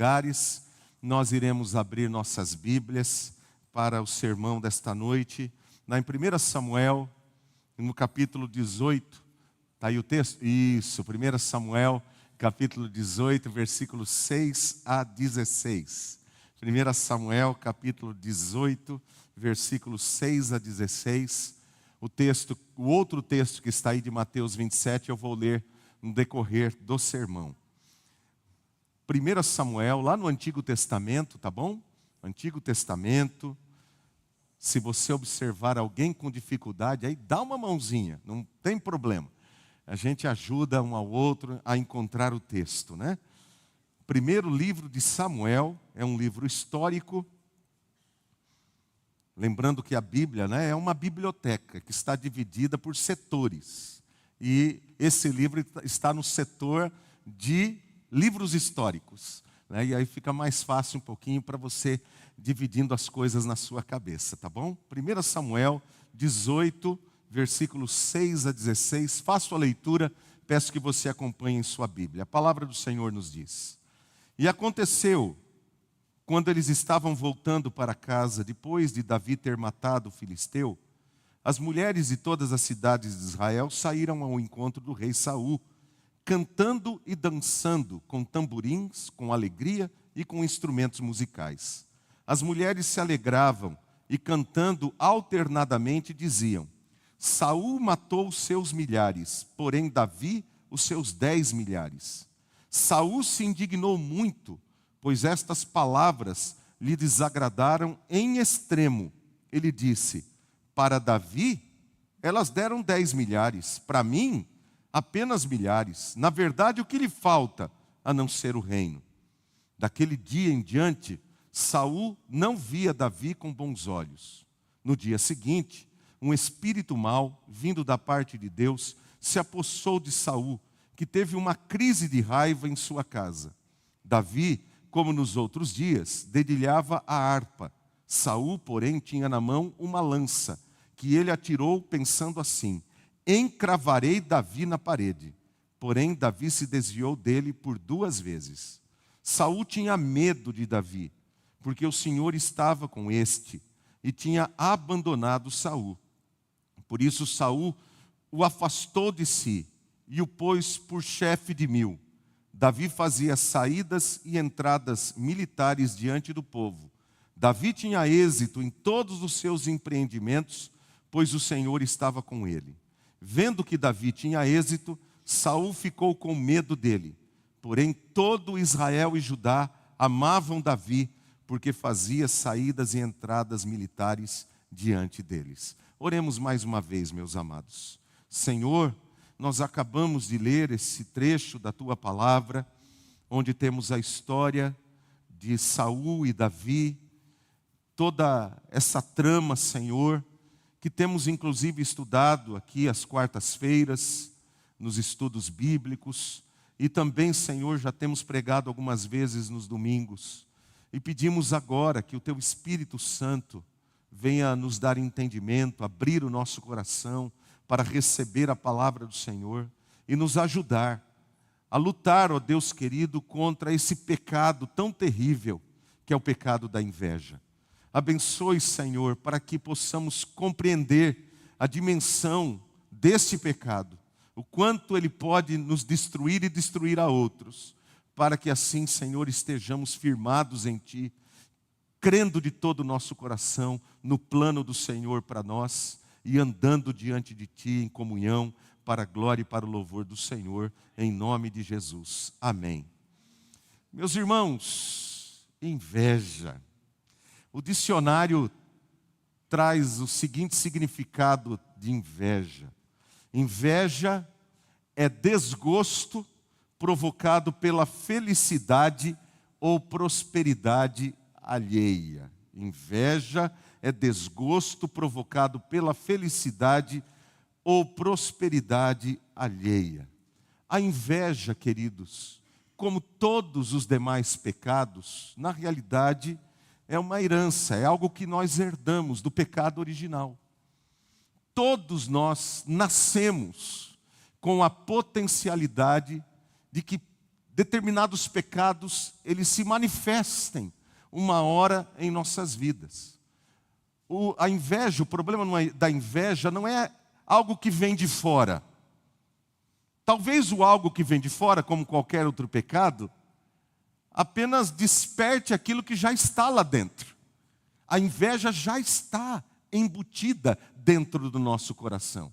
lugares, nós iremos abrir nossas Bíblias para o sermão desta noite, na em 1 Samuel, no capítulo 18, está aí o texto? Isso, 1 Samuel, capítulo 18, versículos 6 a 16. 1 Samuel, capítulo 18, versículos 6 a 16. O outro texto que está aí de Mateus 27, eu vou ler no decorrer do sermão. 1 Samuel, lá no Antigo Testamento, tá bom? Antigo Testamento. Se você observar alguém com dificuldade, aí dá uma mãozinha, não tem problema. A gente ajuda um ao outro a encontrar o texto, né? Primeiro livro de Samuel é um livro histórico. Lembrando que a Bíblia, né, é uma biblioteca que está dividida por setores. E esse livro está no setor de livros históricos, né? E aí fica mais fácil um pouquinho para você dividindo as coisas na sua cabeça, tá bom? 1 Samuel 18, versículos 6 a 16. Faço a leitura, peço que você acompanhe em sua Bíblia. A palavra do Senhor nos diz: E aconteceu, quando eles estavam voltando para casa, depois de Davi ter matado o filisteu, as mulheres de todas as cidades de Israel saíram ao encontro do rei Saul, cantando e dançando com tamborins, com alegria e com instrumentos musicais. As mulheres se alegravam e, cantando alternadamente, diziam: Saul matou os seus milhares, porém Davi os seus 10 milhares. Saul se indignou muito, pois estas palavras lhe desagradaram em extremo. Ele disse: Para Davi, elas deram 10 milhares, para mim, apenas milhares. Na verdade, o que lhe falta a não ser o reino? Daquele dia em diante, Saul não via Davi com bons olhos. No dia seguinte, um espírito mau, vindo da parte de Deus, se apossou de Saul, que teve uma crise de raiva em sua casa. Davi, como nos outros dias, dedilhava a harpa. Saul, porém, tinha na mão uma lança, que ele atirou pensando assim: encravarei Davi na parede. Porém, Davi se desviou dele por 2 vezes. Saul tinha medo de Davi, porque o Senhor estava com este, e tinha abandonado Saul. Por isso Saul o afastou de si, e o pôs por chefe de 1000. Davi fazia saídas e entradas militares diante do povo. Davi tinha êxito em todos os seus empreendimentos, pois o Senhor estava com ele. Vendo que Davi tinha êxito, Saul ficou com medo dele. Porém, todo Israel e Judá amavam Davi, porque fazia saídas e entradas militares diante deles. Oremos mais uma vez, meus amados. Senhor, nós acabamos de ler esse trecho da Tua palavra, onde temos a história de Saul e Davi, toda essa trama, Senhor, que temos inclusive estudado aqui às quartas-feiras, nos estudos bíblicos, e também, Senhor, já temos pregado algumas vezes nos domingos. E pedimos agora que o Teu Espírito Santo venha nos dar entendimento, abrir o nosso coração para receber a palavra do Senhor e nos ajudar a lutar, ó Deus querido, contra esse pecado tão terrível que é o pecado da inveja. Abençoe, Senhor, para que possamos compreender a dimensão deste pecado, o quanto ele pode nos destruir e destruir a outros, para que assim, Senhor, estejamos firmados em Ti, crendo de todo o nosso coração no plano do Senhor para nós e andando diante de Ti em comunhão para a glória e para o louvor do Senhor, em nome de Jesus. Amém. Meus irmãos, inveja. O dicionário traz o seguinte significado de inveja. Inveja é desgosto provocado pela felicidade ou prosperidade alheia. Inveja é desgosto provocado pela felicidade ou prosperidade alheia. A inveja, queridos, como todos os demais pecados, na realidade é uma herança, é algo que nós herdamos do pecado original. Todos nós nascemos com a potencialidade determinados pecados, eles se manifestem uma hora em nossas vidas. A inveja, o problema da inveja não é algo que vem de fora. Talvez o algo que vem de fora, como qualquer outro pecado, apenas desperte aquilo que já está lá dentro. A inveja já está embutida dentro do nosso coração.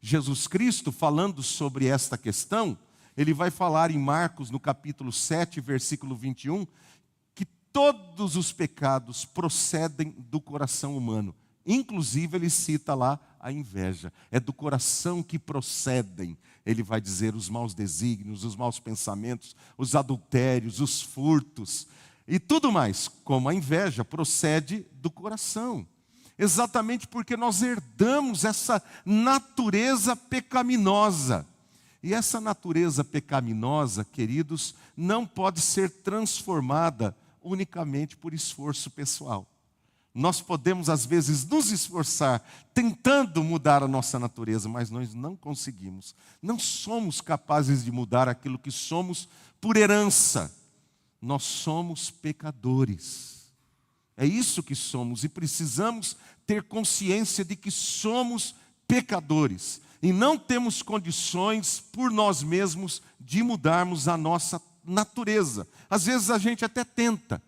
Jesus Cristo, falando sobre esta questão, ele vai falar em Marcos, no capítulo 7, versículo 21, que todos os pecados procedem do coração humano. Inclusive, ele cita lá a inveja. É do coração que procedem, ele vai dizer, os maus desígnios, os maus pensamentos, os adultérios, os furtos e tudo mais. Como a inveja procede do coração. Exatamente porque nós herdamos essa natureza pecaminosa. E essa natureza pecaminosa, queridos, não pode ser transformada unicamente por esforço pessoal. Nós podemos, às vezes, nos esforçar tentando mudar a nossa natureza, mas nós não conseguimos. Não somos capazes de mudar aquilo que somos por herança. Nós somos pecadores. É isso que somos e precisamos ter consciência de que somos pecadores. E não temos condições por nós mesmos de mudarmos a nossa natureza. Às vezes a gente até tenta.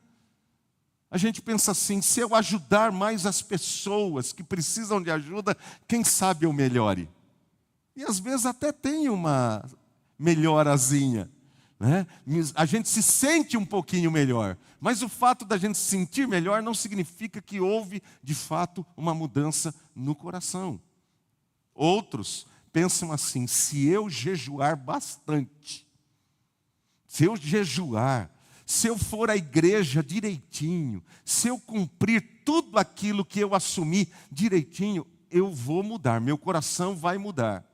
A gente pensa assim, se eu ajudar mais as pessoas que precisam de ajuda, quem sabe eu melhore. E às vezes até tem uma melhorazinha, né? A gente se sente um pouquinho melhor. Mas o fato da gente se sentir melhor não significa que houve, de fato, uma mudança no coração. Outros pensam assim, se eu jejuar bastante, se eu jejuar, se eu for à igreja direitinho, se eu cumprir tudo aquilo que eu assumi direitinho, eu vou mudar, meu coração vai mudar.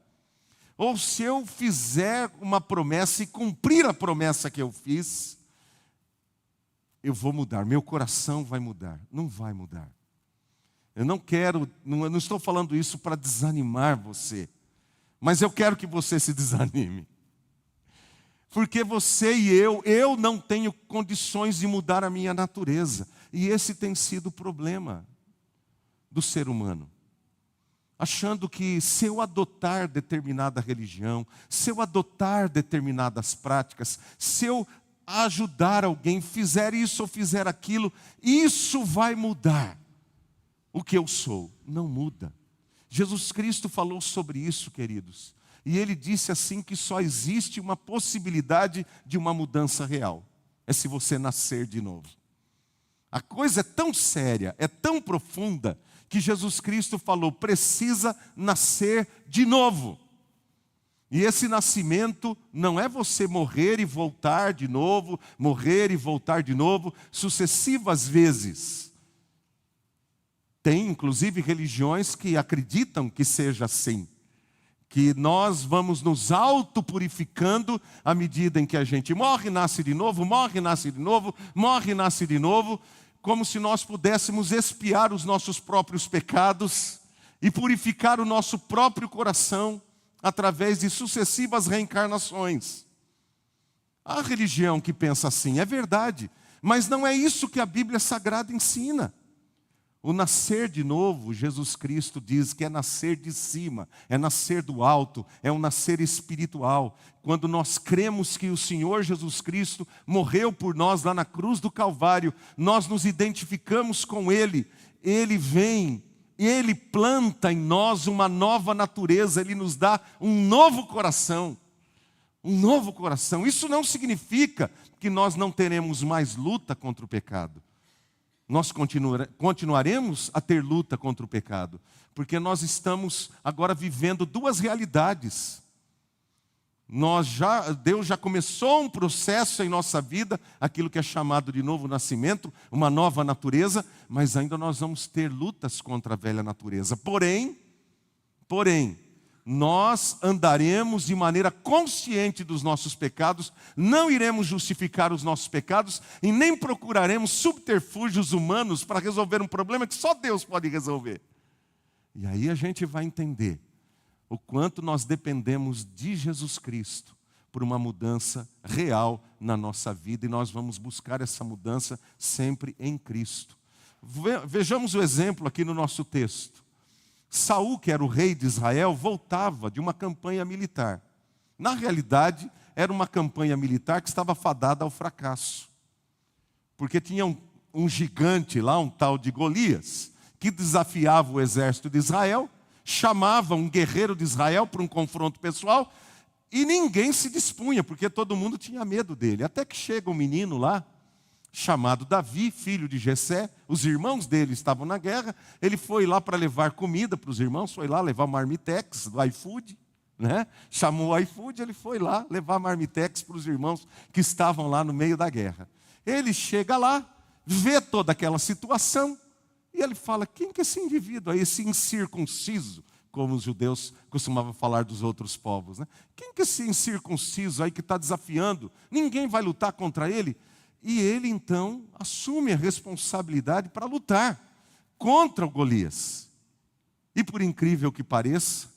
Ou se eu fizer uma promessa e cumprir a promessa que eu fiz, eu vou mudar, meu coração vai mudar. Não vai mudar. Eu não estou falando isso para desanimar você, mas eu quero que você se desanime. Porque você e eu não tenho condições de mudar a minha natureza. E esse tem sido o problema do ser humano. Achando que se eu adotar determinada religião, se eu adotar determinadas práticas, se eu ajudar alguém, fizer isso ou fizer aquilo, isso vai mudar o que eu sou. Não muda. Jesus Cristo falou sobre isso, queridos. E ele disse assim que só existe uma possibilidade de uma mudança real. É se você nascer de novo. A coisa é tão séria, é tão profunda, que Jesus Cristo falou, precisa nascer de novo. E esse nascimento não é você morrer e voltar de novo, morrer e voltar de novo, sucessivas vezes. Tem, inclusive, religiões que acreditam que seja assim. Que nós vamos nos autopurificando à medida em que a gente morre, nasce de novo, morre, nasce de novo, morre, nasce de novo, como se nós pudéssemos expiar os nossos próprios pecados e purificar o nosso próprio coração através de sucessivas reencarnações. Há religião que pensa assim, é verdade, mas não é isso que a Bíblia Sagrada ensina. O nascer de novo, Jesus Cristo diz que é nascer de cima, é nascer do alto, é um nascer espiritual. Quando nós cremos que o Senhor Jesus Cristo morreu por nós lá na cruz do Calvário, nós nos identificamos com Ele. Ele vem, Ele planta em nós uma nova natureza, Ele nos dá um novo coração. Um novo coração. Isso não significa que nós não teremos mais luta contra o pecado. Nós continuaremos a ter luta contra o pecado, porque nós estamos agora vivendo duas realidades. Deus já começou um processo em nossa vida, aquilo que é chamado de novo nascimento, uma nova natureza, mas ainda nós vamos ter lutas contra a velha natureza. Porém, nós andaremos de maneira consciente dos nossos pecados, não iremos justificar os nossos pecados e nem procuraremos subterfúgios humanos para resolver um problema que só Deus pode resolver. E aí a gente vai entender o quanto nós dependemos de Jesus Cristo por uma mudança real na nossa vida, e nós vamos buscar essa mudança sempre em Cristo. Vejamos o exemplo aqui no nosso texto. Saul, que era o rei de Israel, voltava de uma campanha militar. Na realidade, era uma campanha militar que estava fadada ao fracasso. Porque tinha um gigante lá, um tal de Golias, que desafiava o exército de Israel, chamava um guerreiro de Israel para um confronto pessoal, e ninguém se dispunha, porque todo mundo tinha medo dele. Até que chega um menino lá, chamado Davi, filho de Jessé. Os irmãos dele estavam na guerra. Ele foi lá para levar comida para os irmãos, foi lá levar marmitex do iFood, né? Chamou o iFood, ele foi lá levar marmitex para os irmãos que estavam lá no meio da guerra. Ele chega lá, vê toda aquela situação, e ele fala: quem que é esse indivíduo aí, esse incircunciso, como os judeus costumavam falar dos outros povos, né? Quem que é esse incircunciso aí que está desafiando? Ninguém vai lutar contra ele? E ele então assume a responsabilidade para lutar contra o Golias. E por incrível que pareça,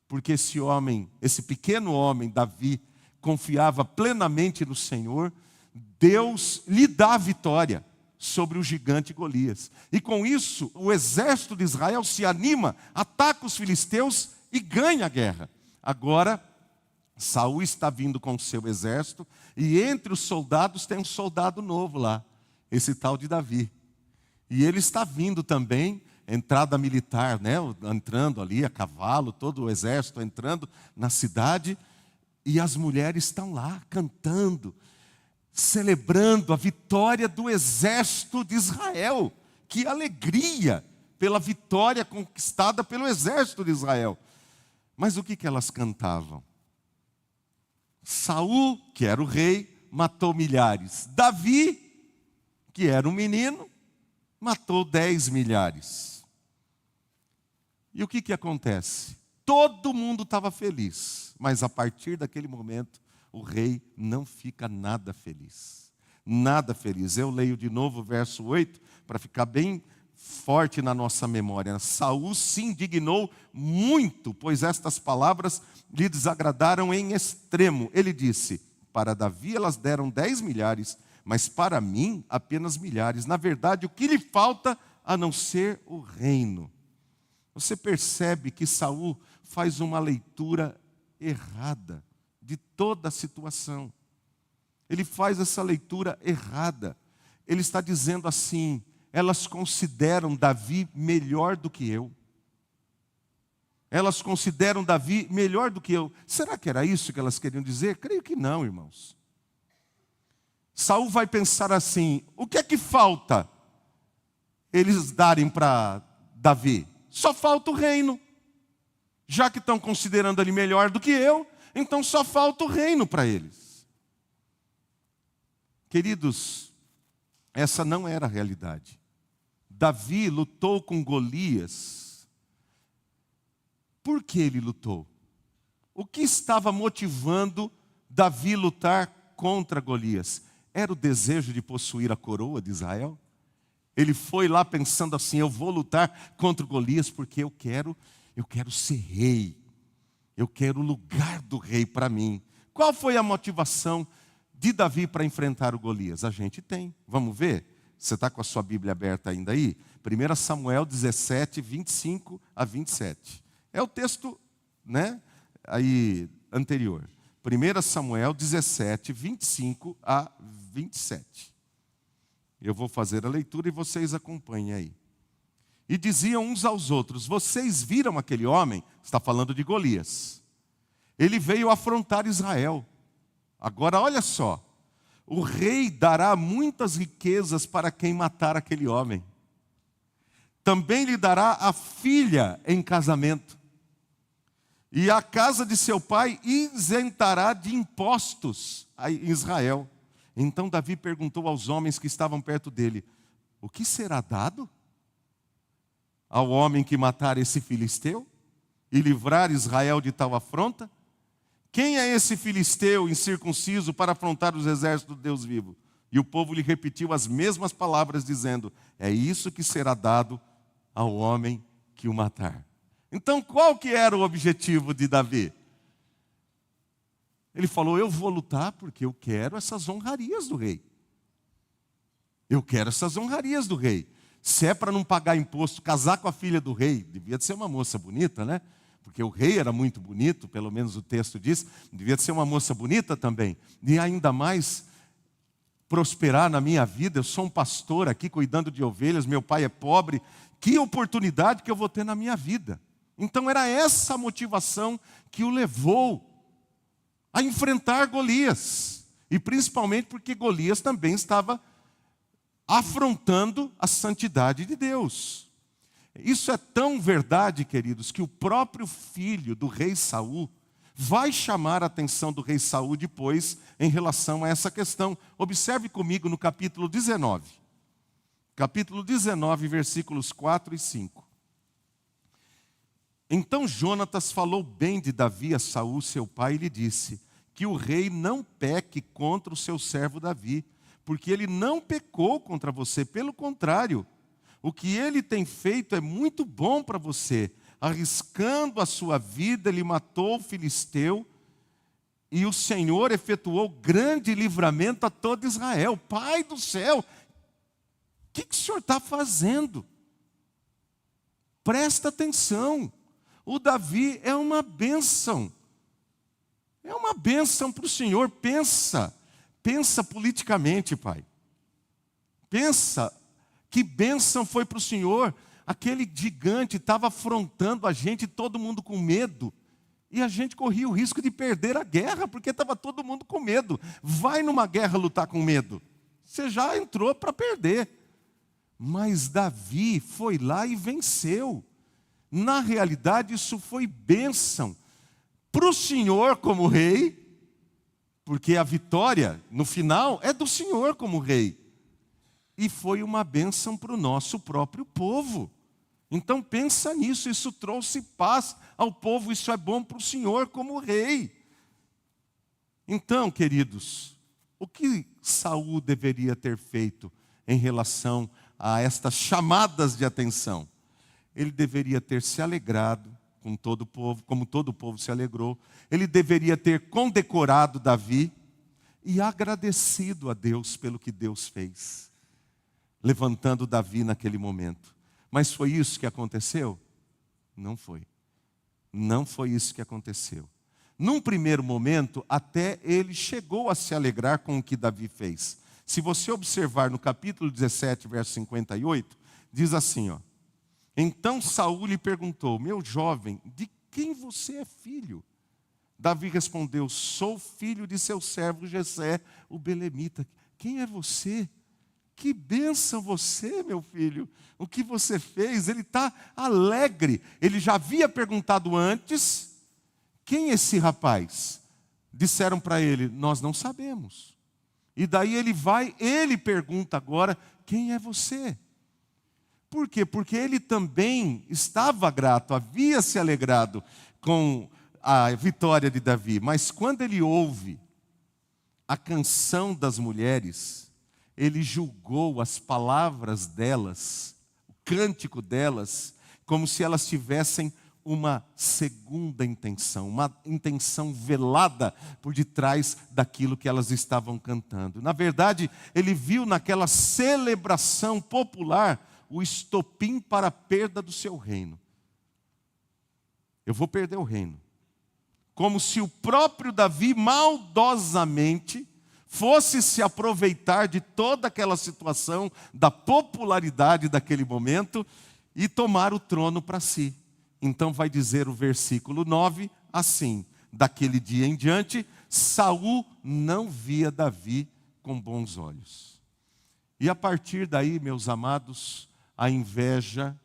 porque esse homem, esse pequeno homem, Davi, confiava plenamente no Senhor, Deus lhe dá a vitória sobre o gigante Golias. E com isso, o exército de Israel se anima, ataca os filisteus e ganha a guerra. Agora, Saul está vindo com o seu exército, e entre os soldados tem um soldado novo lá, esse tal de Davi. E ele está vindo também, entrada militar, né? Entrando ali a cavalo, todo o exército entrando na cidade, e as mulheres estão lá cantando, celebrando a vitória do exército de Israel. Que alegria pela vitória conquistada pelo exército de Israel. Mas o que elas cantavam? Saul, que era o rei, matou milhares. Davi, que era um menino, matou 10 milhares. E o que acontece? Todo mundo estava feliz, mas a partir daquele momento, o rei não fica nada feliz. Nada feliz. Eu leio de novo o verso 8, para ficar bem forte na nossa memória. Saul se indignou muito, pois estas palavras lhe desagradaram em extremo. Ele disse: para Davi elas deram 10 milhares, mas para mim apenas milhares. Na verdade, o que lhe falta a não ser o reino? Você percebe que Saul faz uma leitura errada de toda a situação. Ele faz essa leitura errada. Ele está dizendo assim: elas consideram Davi melhor do que eu. Elas consideram Davi melhor do que eu. Será que era isso que elas queriam dizer? Creio que não, irmãos. Saul vai pensar assim: o que é que falta eles darem para Davi? Só falta o reino. Já que estão considerando ele melhor do que eu, então só falta o reino para eles. Queridos, essa não era a realidade. Davi lutou com Golias. Por que ele lutou? O que estava motivando Davi lutar contra Golias? Era o desejo de possuir a coroa de Israel? Ele foi lá pensando assim: eu vou lutar contra Golias porque eu quero ser rei. Eu quero o lugar do rei para mim. Qual foi a motivação de Davi para enfrentar o Golias? A gente tem. Vamos ver? Você está com a sua Bíblia aberta ainda aí? 1 Samuel 17, 25 a 27. É o texto, né, aí anterior. 1 Samuel 17, 25 a 27. Eu vou fazer a leitura e vocês acompanhem aí. E diziam uns aos outros: vocês viram aquele homem? Está falando de Golias. Ele veio afrontar Israel. Agora olha só. O rei dará muitas riquezas para quem matar aquele homem. Também lhe dará a filha em casamento. E a casa de seu pai isentará de impostos a Israel. Então Davi perguntou aos homens que estavam perto dele: o que será dado ao homem que matar esse filisteu e livrar Israel de tal afronta? Quem é esse filisteu incircunciso para afrontar os exércitos do Deus vivo? E o povo lhe repetiu as mesmas palavras, dizendo: é isso que será dado ao homem que o matar. Então, qual que era o objetivo de Davi? Ele falou: eu vou lutar porque eu quero essas honrarias do rei. Eu quero essas honrarias do rei. Se é para não pagar imposto, casar com a filha do rei, devia de ser uma moça bonita, né? Porque o rei era muito bonito, pelo menos o texto diz, devia de ser uma moça bonita também. E ainda mais prosperar na minha vida, eu sou um pastor aqui cuidando de ovelhas, meu pai é pobre, que oportunidade que eu vou ter na minha vida. Então era essa a motivação que o levou a enfrentar Golias. E principalmente porque Golias também estava afrontando a santidade de Deus. Isso é tão verdade, queridos, que o próprio filho do rei Saul vai chamar a atenção do rei Saul depois em relação a essa questão. Observe comigo no capítulo 19. Capítulo 19, versículos 4 e 5. Então Jonatas falou bem de Davi a Saul, seu pai, e lhe disse: que o rei não peque contra o seu servo Davi, porque ele não pecou contra você, pelo contrário, o que ele tem feito é muito bom para você. Arriscando a sua vida, ele matou o filisteu, e o Senhor efetuou grande livramento a todo Israel. Pai do céu, o que o senhor está fazendo? Presta atenção. O Davi é uma bênção. É uma bênção para o Senhor. Pensa politicamente, pai. Pensa, que bênção foi para o Senhor. Aquele gigante estava afrontando a gente, todo mundo com medo. E a gente corria o risco de perder a guerra, porque estava todo mundo com medo. Vai numa guerra lutar com medo. Você já entrou para perder. Mas Davi foi lá e venceu. Na realidade, isso foi bênção para o Senhor como rei, porque a vitória, no final, é do Senhor como rei. E foi uma bênção para o nosso próprio povo. Então pensa nisso, isso trouxe paz ao povo, isso é bom para o Senhor como rei. Então, queridos, o que Saul deveria ter feito em relação a estas chamadas de atenção? Ele deveria ter se alegrado com todo o povo, como todo o povo se alegrou. Ele deveria ter condecorado Davi e agradecido a Deus pelo que Deus fez, levantando Davi naquele momento. Mas foi isso que aconteceu? Não foi. Não foi isso que aconteceu. Num primeiro momento, até ele chegou a se alegrar com o que Davi fez. Se você observar no capítulo 17, verso 58, diz assim, ó: então Saul lhe perguntou: meu jovem, de quem você é filho? Davi respondeu: sou filho de seu servo Jessé, o belemita. Quem é você? Que bênção você, meu filho. O que você fez? Ele está alegre. Ele já havia perguntado antes: quem é esse rapaz? Disseram para ele: nós não sabemos. E daí ele pergunta agora: quem é você? Por quê? Porque ele também estava grato, havia se alegrado com a vitória de Davi. Mas quando ele ouve a canção das mulheres, ele julgou as palavras delas, o cântico delas, como se elas tivessem uma segunda intenção, uma intenção velada por detrás daquilo que elas estavam cantando. Na verdade, ele viu naquela celebração popular o estopim para a perda do seu reino. Eu vou perder o reino. Como se o próprio Davi maldosamente fosse se aproveitar de toda aquela situação, da popularidade daquele momento, e tomar o trono para si. Então vai dizer o versículo 9 assim: daquele dia em diante, Saul não via Davi com bons olhos. E a partir daí, meus amados, a inveja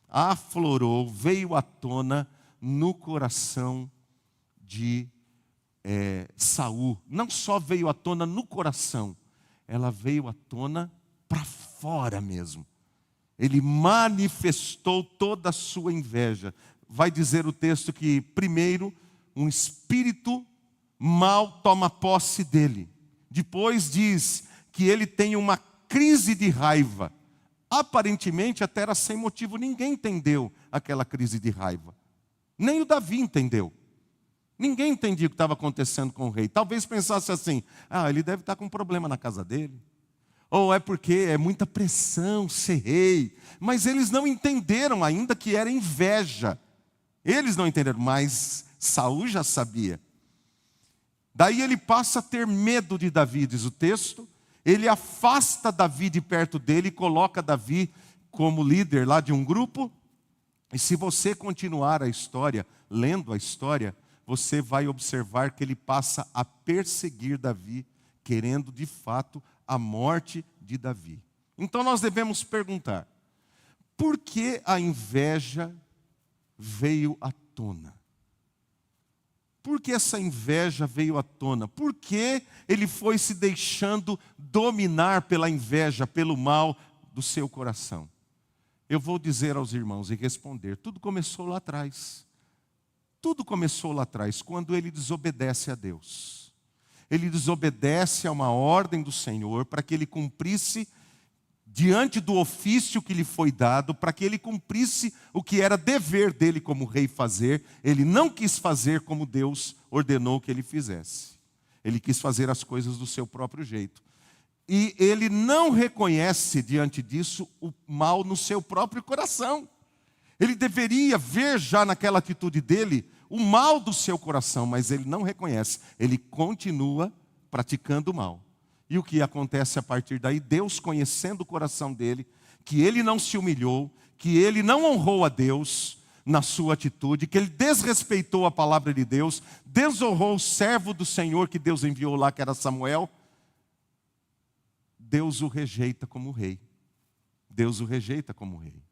aflorou, veio à tona no coração de Saul. Não só veio à tona no coração, ela veio à tona para fora mesmo. Ele manifestou toda a sua inveja. Vai dizer o texto que, primeiro, um espírito mau toma posse dele. Depois diz que ele tem uma crise de raiva. Aparentemente até era sem motivo, ninguém entendeu aquela crise de raiva. Nem o Davi entendeu. Ninguém entendia o que estava acontecendo com o rei. Talvez pensasse assim: ele deve estar com um problema na casa dele. Ou é porque é muita pressão ser rei. Mas eles não entenderam ainda que era inveja. Eles não entenderam, mas Saul já sabia. Daí ele passa a ter medo de Davi, diz o texto. Ele afasta Davi de perto dele e coloca Davi como líder lá de um grupo. E se você continuar a história, lendo a história, você vai observar que ele passa a perseguir Davi, querendo de fato a morte de Davi. Então nós devemos perguntar: por que a inveja veio à tona? Por que essa inveja veio à tona? Por que ele foi se deixando dominar pela inveja, pelo mal do seu coração? Eu vou dizer aos irmãos e responder: tudo começou lá atrás. Tudo começou lá atrás, quando ele desobedece a Deus. Ele desobedece a uma ordem do Senhor para que ele cumprisse diante do ofício que lhe foi dado, para que ele cumprisse o que era dever dele como rei fazer. Ele não quis fazer como Deus ordenou que ele fizesse. Ele quis fazer as coisas do seu próprio jeito. E ele não reconhece diante disso o mal no seu próprio coração. Ele deveria ver já naquela atitude dele o mal do seu coração, mas ele não reconhece. Ele continua praticando o mal. E o que acontece a partir daí? Deus, conhecendo o coração dele, que ele não se humilhou, que ele não honrou a Deus na sua atitude, que ele desrespeitou a palavra de Deus, desonrou o servo do Senhor que Deus enviou lá, que era Samuel. Deus o rejeita como rei. Deus o rejeita como rei.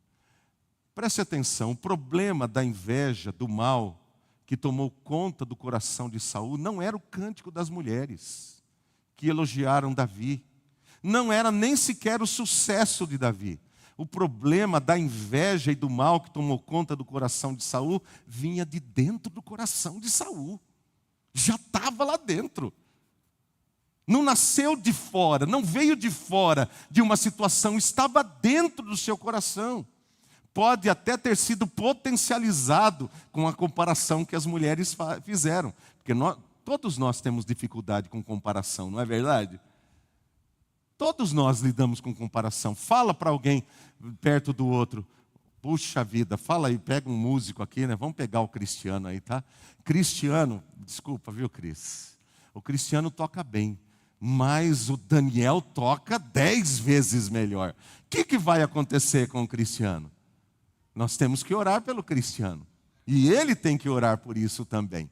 Preste atenção, o problema da inveja, do mal, que tomou conta do coração de Saul, não era o cântico das mulheres que elogiaram Davi. Não era nem sequer o sucesso de Davi. O problema da inveja e do mal que tomou conta do coração de Saul vinha de dentro do coração de Saul. Já estava lá dentro. Não nasceu de fora, não veio de fora de uma situação, estava dentro do seu coração. Pode até ter sido potencializado com a comparação que as mulheres fizeram. Porque todos nós temos dificuldade com comparação, não é verdade? Todos nós lidamos com comparação. Fala para alguém perto do outro: puxa vida, fala aí, pega um músico aqui, né? Vamos pegar o Cristiano aí, tá? Cristiano, desculpa, viu, Cris? O Cristiano toca bem, mas o Daniel toca 10 vezes melhor. O que vai acontecer com o Cristiano? Nós temos que orar pelo Cristiano. E ele tem que orar por isso também.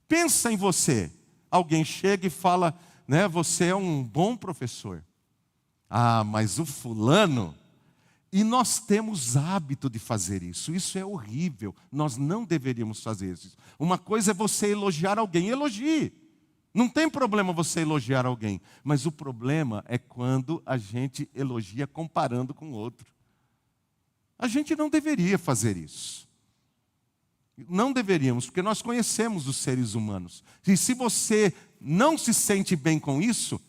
Pensa em você. Alguém chega e fala, né, você é um bom professor. Mas o fulano... E nós temos hábito de fazer isso. Isso é horrível. Nós não deveríamos fazer isso. Uma coisa é você elogiar alguém. Elogie. Não tem problema você elogiar alguém. Mas o problema é quando a gente elogia comparando com o outro. A gente não deveria fazer isso. Não deveríamos, porque nós conhecemos os seres humanos. E se você não se sente bem com isso,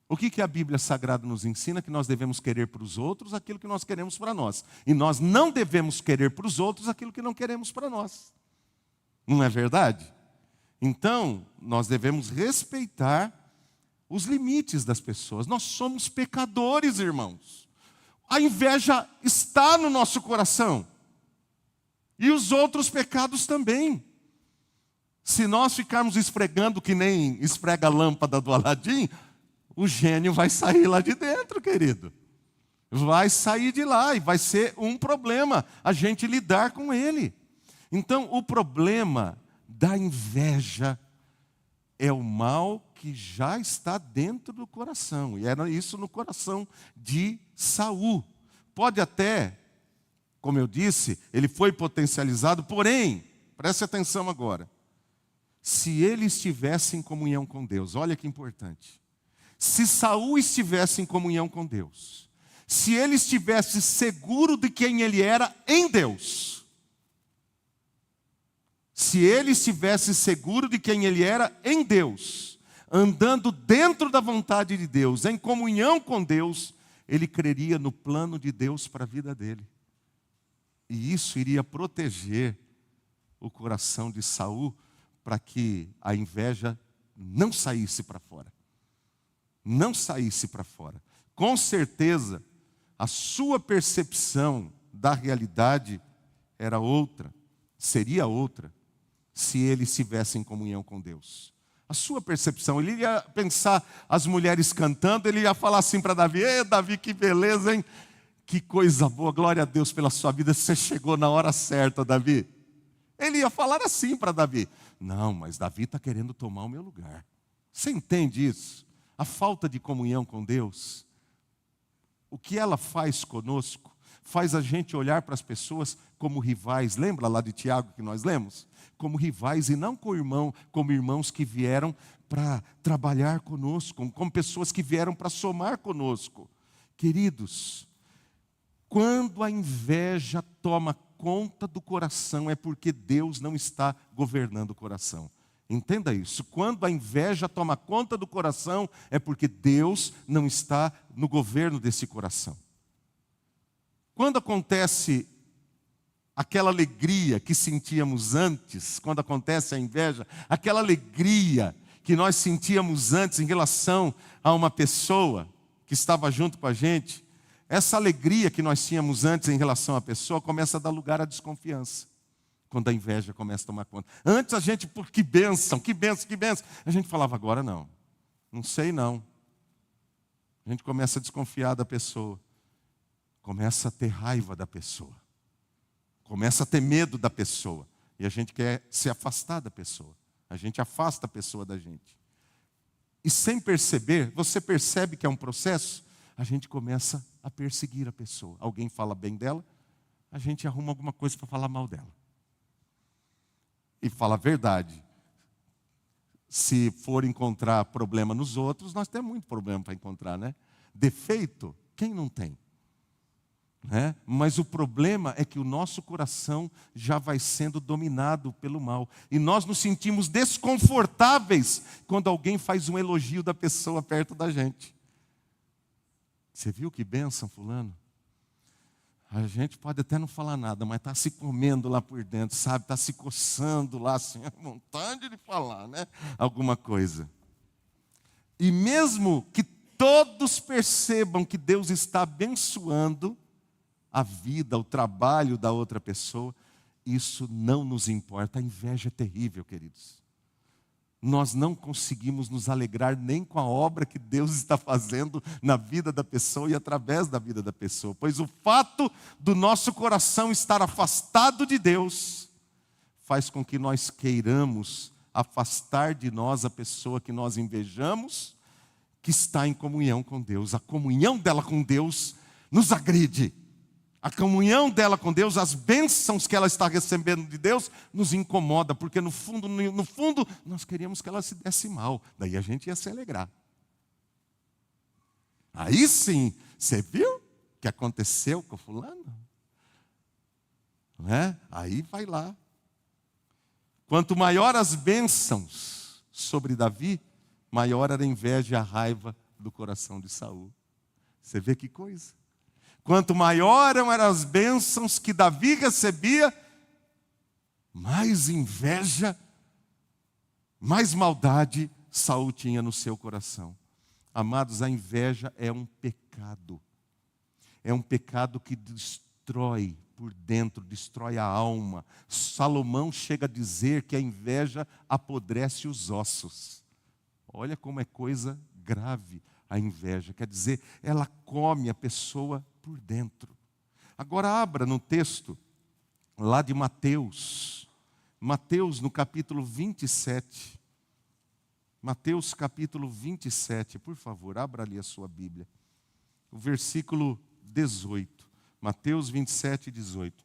o que a Bíblia Sagrada nos ensina? Que nós devemos querer para os outros aquilo que nós queremos para nós. E nós não devemos querer para os outros aquilo que não queremos para nós. Não é verdade? Então, nós devemos respeitar os limites das pessoas. Nós somos pecadores, irmãos. A inveja está no nosso coração. E os outros pecados também. Se nós ficarmos esfregando que nem esfrega a lâmpada do Aladim, o gênio vai sair lá de dentro, querido. Vai sair de lá e vai ser um problema a gente lidar com ele. Então, o problema da inveja é o mal que já está dentro do coração. E era isso no coração de Saul. Pode até, como eu disse, ele foi potencializado, porém, preste atenção agora. Se ele estivesse em comunhão com Deus, olha que importante. Se Saul estivesse em comunhão com Deus, se ele estivesse seguro de quem ele era em Deus, se ele estivesse seguro de quem ele era em Deus, andando dentro da vontade de Deus, em comunhão com Deus, ele creria no plano de Deus para a vida dele. E isso iria proteger o coração de Saul, para que a inveja não saísse para fora. Não saísse para fora. Com certeza, a sua percepção da realidade era outra, seria outra, se ele estivesse em comunhão com Deus. A sua percepção, ele ia pensar as mulheres cantando, ele ia falar assim para Davi: ei, Davi, que beleza, hein? Que coisa boa, glória a Deus pela sua vida, você chegou na hora certa, Davi. Ele ia falar assim para Davi: não, mas Davi está querendo tomar o meu lugar. Você entende isso? A falta de comunhão com Deus, o que ela faz conosco, faz a gente olhar para as pessoas como rivais. Lembra lá de Tiago que nós lemos? Como rivais e não como irmãos que vieram para trabalhar conosco, como pessoas que vieram para somar conosco. Queridos, quando a inveja toma conta do coração, é porque Deus não está governando o coração. Entenda isso. Quando a inveja toma conta do coração, é porque Deus não está no governo desse coração. Quando acontece aquela alegria que sentíamos antes, quando acontece a inveja, aquela alegria que nós sentíamos antes em relação a uma pessoa que estava junto com a gente, essa alegria que nós tínhamos antes em relação à pessoa começa a dar lugar à desconfiança. Quando a inveja começa a tomar conta. Antes a gente, por que bênção, que bênção, que bênção. A gente falava: agora não, não sei não. A gente começa a desconfiar da pessoa. Começa a ter raiva da pessoa. Começa a ter medo da pessoa. E a gente quer se afastar da pessoa. A gente afasta a pessoa da gente. E sem perceber, você percebe que é um processo, a gente começa a perseguir a pessoa. Alguém fala bem dela, a gente arruma alguma coisa para falar mal dela. E fala a verdade. Se for encontrar problema nos outros, nós temos muito problema para encontrar, né? Defeito, quem não tem? Né? Mas o problema é que o nosso coração já vai sendo dominado pelo mal. E nós nos sentimos desconfortáveis quando alguém faz um elogio da pessoa perto da gente. Você viu que bênção, fulano? A gente pode até não falar nada, mas está se comendo lá por dentro, sabe? Está se coçando lá, assim, a vontade de falar, né? Alguma coisa. E mesmo que todos percebam que Deus está abençoando a vida, o trabalho da outra pessoa, isso não nos importa. A inveja é terrível, queridos. Nós não conseguimos nos alegrar nem com a obra que Deus está fazendo na vida da pessoa e através da vida da pessoa. Pois o fato do nosso coração estar afastado de Deus faz com que nós queiramos afastar de nós a pessoa que nós invejamos, que está em comunhão com Deus. A comunhão dela com Deus nos agride. A comunhão dela com Deus, as bênçãos que ela está recebendo de Deus, nos incomoda, porque no fundo, nós queríamos que ela se desse mal. Daí a gente ia se alegrar. Aí sim, você viu o que aconteceu com o fulano? Não é? Aí vai lá. Quanto maior as bênçãos sobre Davi, maior era a inveja e a raiva do coração de Saul. Você vê que coisa? Quanto maior eram as bênçãos que Davi recebia, mais inveja, mais maldade Saul tinha no seu coração. Amados, a inveja é um pecado. É um pecado que destrói por dentro, destrói a alma. Salomão chega a dizer que a inveja apodrece os ossos. Olha como é coisa grave a inveja. Quer dizer, ela come a pessoa por dentro. Agora abra no texto lá de Mateus. Mateus no capítulo 27. Mateus capítulo 27, por favor, abra ali a sua Bíblia. O versículo 18. Mateus 27, 18.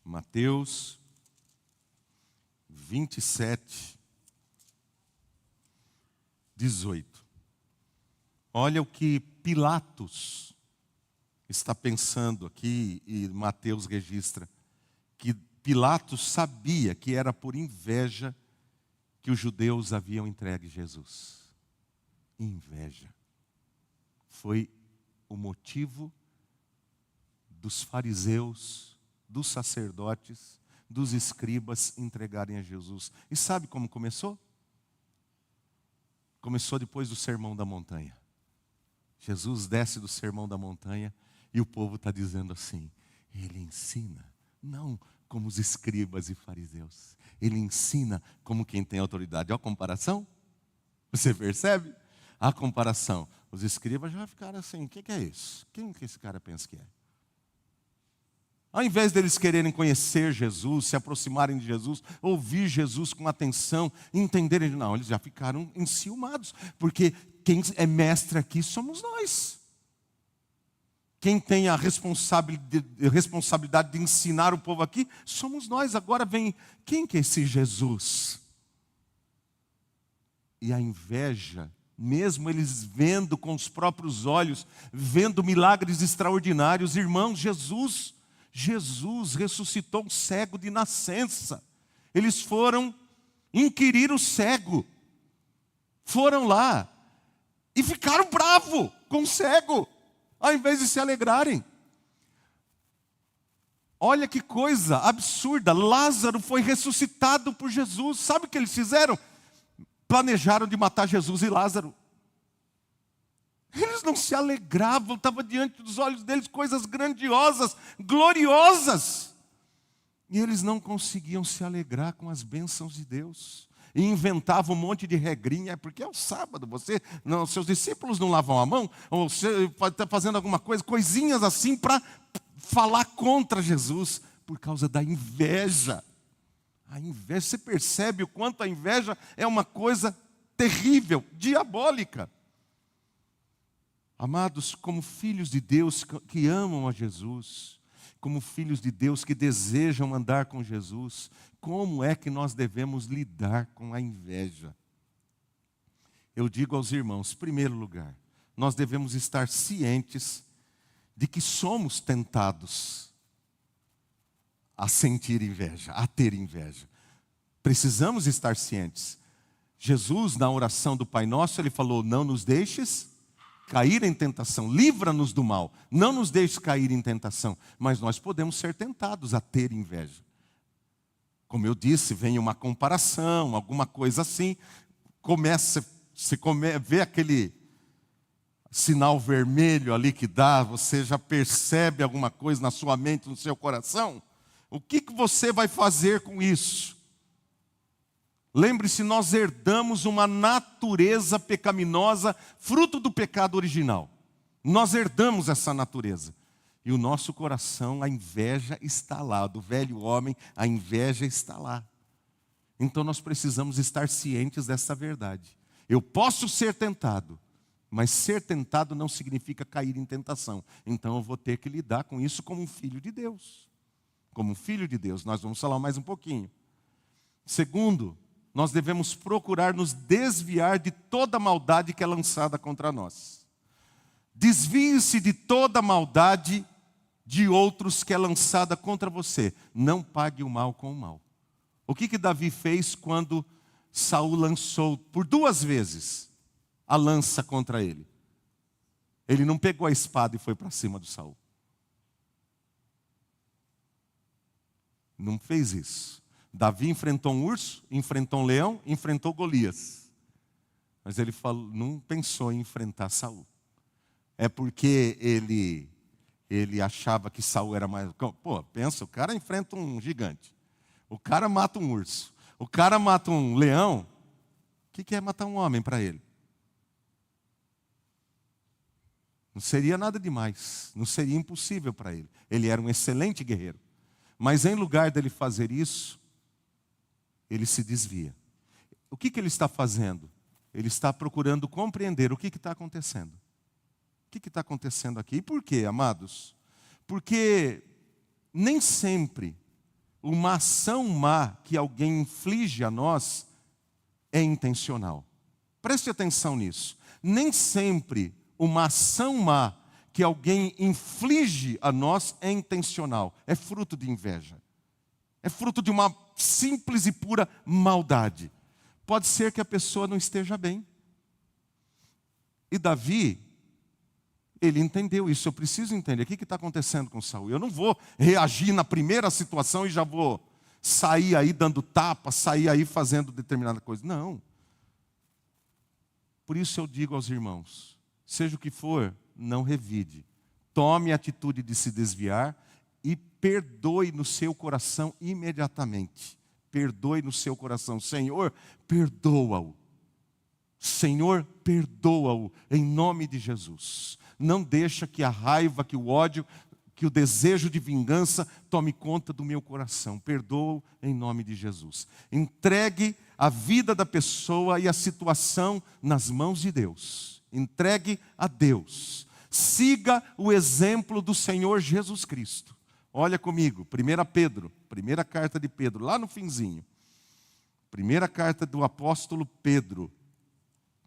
Mateus 27, 18. Olha o que Pilatos está pensando aqui, e Mateus registra, que Pilatos sabia que era por inveja que os judeus haviam entregue Jesus. Inveja. Foi o motivo dos fariseus dos sacerdotes, dos escribas entregarem a Jesus. E sabe como começou? Começou depois do Sermão da Montanha. Jesus desce do Sermão da Montanha e o povo está dizendo assim: ele ensina, não como os escribas e fariseus. Ele ensina como quem tem autoridade. Olha a comparação. Você percebe? A comparação. Os escribas já ficaram assim: o que é isso? Quem que esse cara pensa que é? Ao invés deles quererem conhecer Jesus, se aproximarem de Jesus, ouvir Jesus com atenção, entenderem, não, eles já ficaram enciumados, porque quem é mestre aqui somos nós. Quem tem a responsabilidade de ensinar o povo aqui somos nós. Agora vem, quem que é esse Jesus? E a inveja, mesmo eles vendo com os próprios olhos, vendo milagres extraordinários, irmãos, Jesus ressuscitou um cego de nascença. Eles foram inquirir o cego. Foram lá e ficaram bravos com o cego, ao invés de se alegrarem. Olha que coisa absurda. Lázaro foi ressuscitado por Jesus. Sabe o que eles fizeram? Planejaram de matar Jesus e Lázaro. Eles não se alegravam, estava diante dos olhos deles coisas grandiosas, gloriosas. E eles não conseguiam se alegrar com as bênçãos de Deus. E inventavam um monte de regrinha, porque é o sábado, seus discípulos não lavam a mão, ou você está fazendo alguma coisa, coisinhas assim para falar contra Jesus, por causa da inveja. A inveja, você percebe o quanto a inveja é uma coisa terrível, diabólica. Amados, como filhos de Deus que amam a Jesus, como filhos de Deus que desejam andar com Jesus, como é que nós devemos lidar com a inveja? Eu digo aos irmãos, em primeiro lugar, nós devemos estar cientes de que somos tentados a sentir inveja, a ter inveja. Precisamos estar cientes. Jesus, na oração do Pai Nosso, ele falou: não nos deixes cair em tentação, livra-nos do mal, não nos deixes cair em tentação. Mas nós podemos ser tentados a ter inveja. Como eu disse, vem uma comparação, alguma coisa assim, você vê aquele sinal vermelho ali que dá, você já percebe alguma coisa na sua mente, no seu coração. O que você vai fazer com isso? Lembre-se, nós herdamos uma natureza pecaminosa, fruto do pecado original. Nós herdamos essa natureza. E o nosso coração, a inveja está lá. Do velho homem, a inveja está lá. Então nós precisamos estar cientes dessa verdade. Eu posso ser tentado, mas ser tentado não significa cair em tentação. Então eu vou ter que lidar com isso como um filho de Deus. Como um filho de Deus. Nós vamos falar mais um pouquinho. Segundo, nós devemos procurar nos desviar de toda maldade que é lançada contra nós. Desvie-se de toda maldade de outros que é lançada contra você. Não pague o mal com o mal. O que Davi fez quando Saul lançou por 2 vezes a lança contra ele? Ele não pegou a espada e foi para cima do Saul. Não fez isso. Davi enfrentou um urso, enfrentou um leão, enfrentou Golias. Mas ele não pensou em enfrentar Saul. É porque ele achava que Saul era mais... Pô, pensa, o cara enfrenta um gigante. O cara mata um urso. O cara mata um leão. O que é matar um homem para ele? Não seria nada demais. Não seria impossível para ele. Ele era um excelente guerreiro. Mas em lugar dele fazer isso, ele se desvia. O que ele está fazendo? Ele está procurando compreender o que está acontecendo. O que está acontecendo aqui? E por quê, amados? Porque nem sempre uma ação má que alguém inflige a nós é intencional. Preste atenção nisso. Nem sempre uma ação má que alguém inflige a nós é intencional. É fruto de inveja. É fruto de uma simples e pura maldade. Pode ser que a pessoa não esteja bem. E Davi, Ele entendeu isso. Eu preciso entender. O que está acontecendo com Saul? Eu não vou reagir na primeira situação e já vou sair aí dando tapa, sair aí fazendo determinada coisa. Não. Por isso eu digo aos irmãos, seja o que for, não revide. Tome a atitude de se desviar e perdoe no seu coração imediatamente. Perdoe no seu coração. Senhor, perdoa-o. Senhor, perdoa-o em nome de Jesus. Não deixa que a raiva, que o ódio, que o desejo de vingança tome conta do meu coração. Perdoa-o em nome de Jesus. Entregue a vida da pessoa e a situação nas mãos de Deus. Entregue a Deus. Siga o exemplo do Senhor Jesus Cristo. Olha comigo, 1 Pedro, primeira carta de Pedro, lá no finzinho. Primeira carta do apóstolo Pedro,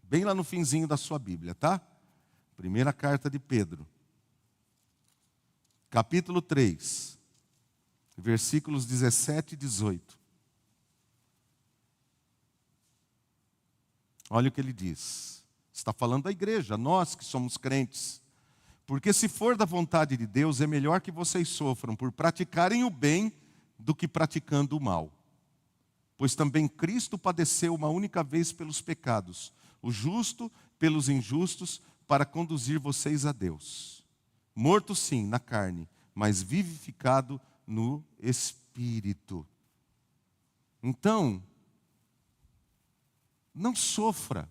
bem lá no finzinho da sua Bíblia, tá? Primeira carta de Pedro, capítulo 3, versículos 17 e 18. Olha o que ele diz. Está falando da igreja, nós que somos crentes. Porque se for da vontade de Deus, é melhor que vocês sofram por praticarem o bem do que praticando o mal. Pois também Cristo padeceu uma única vez pelos pecados, o justo pelos injustos, para conduzir vocês a Deus. Morto sim, na carne, mas vivificado no Espírito. Então, não sofra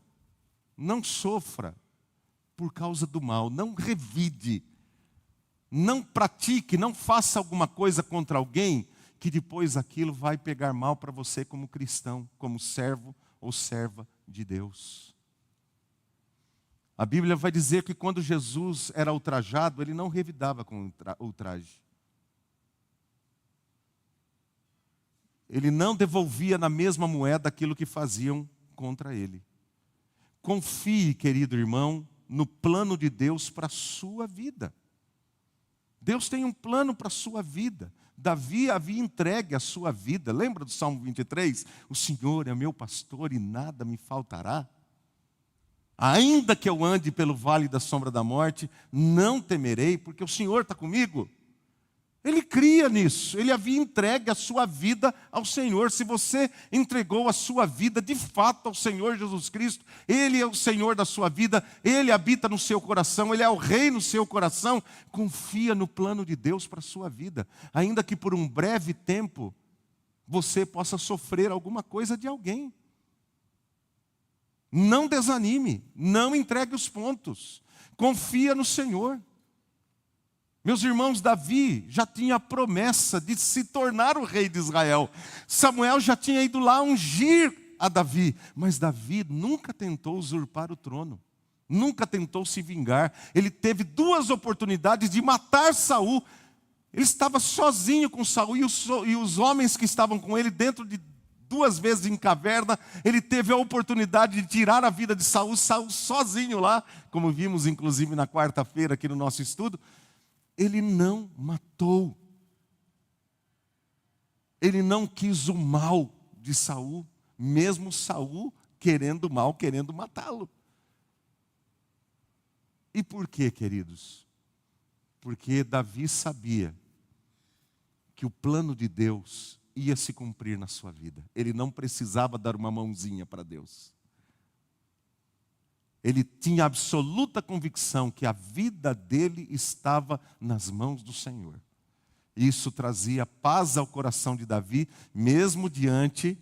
por causa do mal, não revide, não pratique, não faça alguma coisa contra alguém, que depois aquilo vai pegar mal para você como cristão, como servo ou serva de Deus. A Bíblia vai dizer que quando Jesus era ultrajado, ele não revidava com ultraje. Ele não devolvia na mesma moeda aquilo que faziam contra ele. Confie, querido irmão, no plano de Deus para a sua vida. Deus tem um plano para a sua vida. Davi havia entregue a sua vida. Lembra do Salmo 23? O Senhor é meu pastor e nada me faltará. Ainda que eu ande pelo vale da sombra da morte, não temerei, porque o Senhor está comigo. Ele cria nisso, ele havia entregue a sua vida ao Senhor. Se você entregou a sua vida de fato ao Senhor Jesus Cristo, Ele é o Senhor da sua vida, Ele habita no seu coração, Ele é o Rei no seu coração, confia no plano de Deus para a sua vida. Ainda que por um breve tempo, você possa sofrer alguma coisa de alguém. Não desanime, não entregue os pontos, confia no Senhor. Meus irmãos, Davi já tinha a promessa de se tornar o rei de Israel. Samuel já tinha ido lá ungir a Davi, mas Davi nunca tentou usurpar o trono, nunca tentou se vingar. Ele teve duas oportunidades de matar Saul. Ele estava sozinho com Saul e os homens que estavam com ele dentro de 2 vezes em caverna. Ele teve a oportunidade de tirar a vida de Saul sozinho lá, como vimos inclusive na quarta-feira aqui no nosso estudo. Ele não matou. Ele não quis o mal de Saul, mesmo Saul querendo o mal, querendo matá-lo. E por quê, queridos? Porque Davi sabia que o plano de Deus ia se cumprir na sua vida. Ele não precisava dar uma mãozinha para Deus. Ele tinha absoluta convicção que a vida dele estava nas mãos do Senhor. Isso trazia paz ao coração de Davi, mesmo diante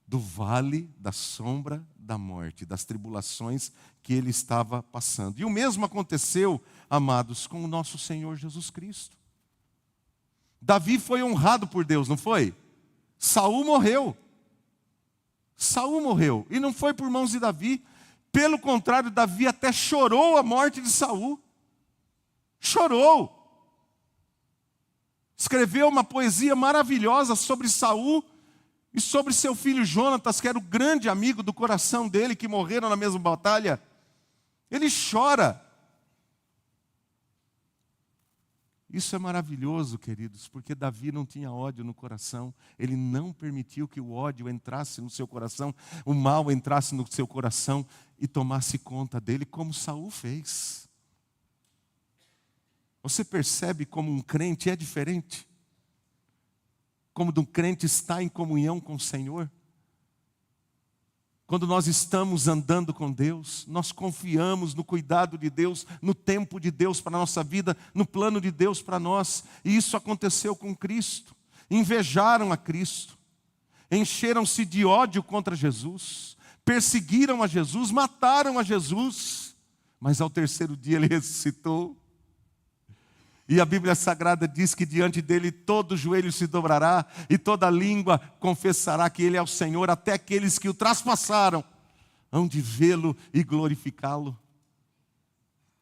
do vale da sombra da morte, das tribulações que ele estava passando. E o mesmo aconteceu, amados, com o nosso Senhor Jesus Cristo. Davi foi honrado por Deus, não foi? Saul morreu. Saul morreu. E não foi por mãos de Davi. Pelo contrário, Davi até chorou a morte de Saul. Chorou. Escreveu uma poesia maravilhosa sobre Saul e sobre seu filho Jonatas, que era o grande amigo do coração dele, que morreram na mesma batalha. Ele chora. Isso é maravilhoso, queridos, porque Davi não tinha ódio no coração. Ele não permitiu que o ódio entrasse no seu coração, o mal entrasse no seu coração e tomasse conta dele, como Saul fez. Você percebe como um crente é diferente? Como um crente está em comunhão com o Senhor? Quando nós estamos andando com Deus, nós confiamos no cuidado de Deus, no tempo de Deus para a nossa vida, no plano de Deus para nós. E isso aconteceu com Cristo. Invejaram a Cristo, encheram-se de ódio contra Jesus, perseguiram a Jesus, mataram a Jesus. Mas ao terceiro dia ele ressuscitou. E a Bíblia Sagrada diz que diante dele todo joelho se dobrará e toda língua confessará que ele é o Senhor, até aqueles que o traspassaram hão de vê-lo e glorificá-lo.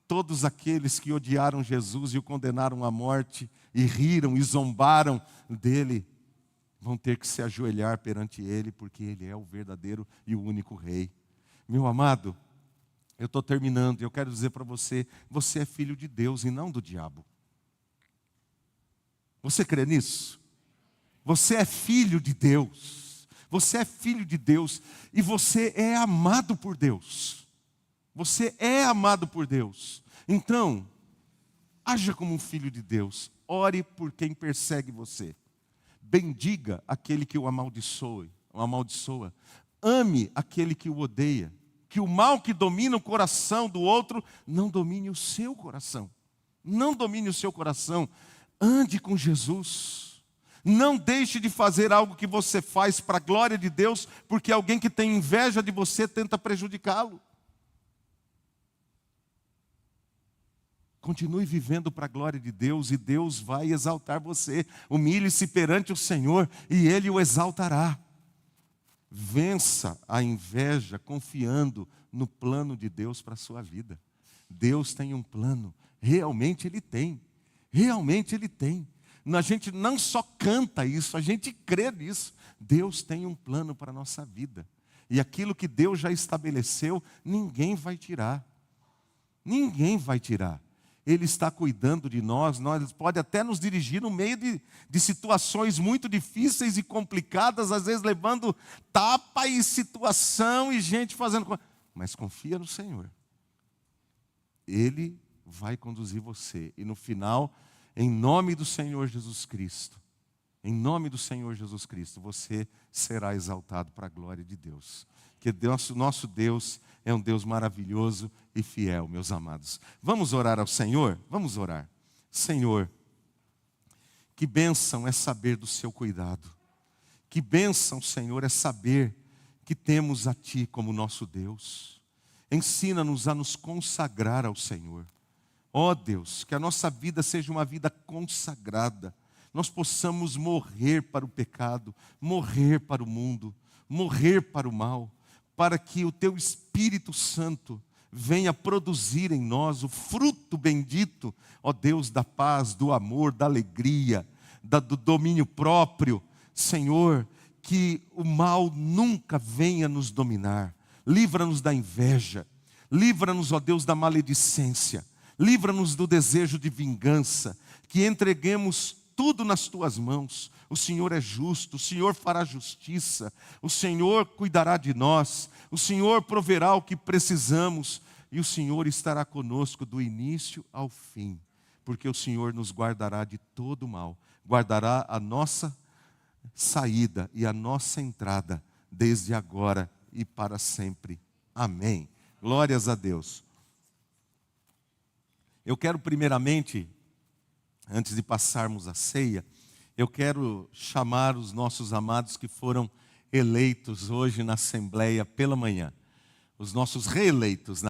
Todos aqueles que odiaram Jesus e o condenaram à morte, e riram e zombaram dele, vão ter que se ajoelhar perante ele, porque ele é o verdadeiro e o único Rei. Meu amado, eu estou terminando, e eu quero dizer para você, você é filho de Deus e não do diabo. Você crê nisso? Você é filho de Deus. Você é filho de Deus e você é amado por Deus. Você é amado por Deus. Então, haja como um filho de Deus. Ore por quem persegue você. Bendiga aquele que o amaldiçoa. Ame aquele que o odeia. Que o mal que domina o coração do outro não domine o seu coração. Não domine o seu coração. Ande com Jesus. Não deixe de fazer algo que você faz para a glória de Deus, porque alguém que tem inveja de você tenta prejudicá-lo. Continue vivendo para a glória de Deus e Deus vai exaltar você. Humilhe-se perante o Senhor e Ele o exaltará. Vença a inveja confiando no plano de Deus para a sua vida. Deus tem um plano, realmente Ele tem. Realmente Ele tem. A gente não só canta isso, a gente crê nisso. Deus tem um plano para a nossa vida. E aquilo que Deus já estabeleceu, ninguém vai tirar. Ninguém vai tirar. Ele está cuidando de nós pode até nos dirigir no meio de situações muito difíceis e complicadas, às vezes levando tapa e situação e gente fazendo coisa. Mas confia no Senhor. Ele vai conduzir você. E no final, em nome do Senhor Jesus Cristo, você será exaltado para a glória de Deus. Que nosso Deus é um Deus maravilhoso e fiel, meus amados. Vamos orar ao Senhor? Vamos orar. Senhor, que bênção é saber do seu cuidado. Que bênção, Senhor, é saber que temos a Ti como nosso Deus. Ensina-nos a nos consagrar ao Senhor. Ó Deus, que a nossa vida seja uma vida consagrada. Nós possamos morrer para o pecado, morrer para o mundo, morrer para o mal, para que o Teu Espírito Santo venha produzir em nós o fruto bendito, ó Deus, da paz, do amor, da alegria, do domínio próprio. Senhor, que o mal nunca venha nos dominar. Livra-nos da inveja, livra-nos, ó Deus, da maledicência. Livra-nos do desejo de vingança, que entreguemos tudo nas Tuas mãos. O Senhor é justo, o Senhor fará justiça, o Senhor cuidará de nós, o Senhor proverá o que precisamos e o Senhor estará conosco do início ao fim, porque o Senhor nos guardará de todo mal, guardará a nossa saída e a nossa entrada, desde agora e para sempre. Amém. Glórias a Deus. Eu quero primeiramente, antes de passarmos a ceia, eu quero chamar os nossos amados que foram eleitos hoje na Assembleia pela manhã. Os nossos reeleitos,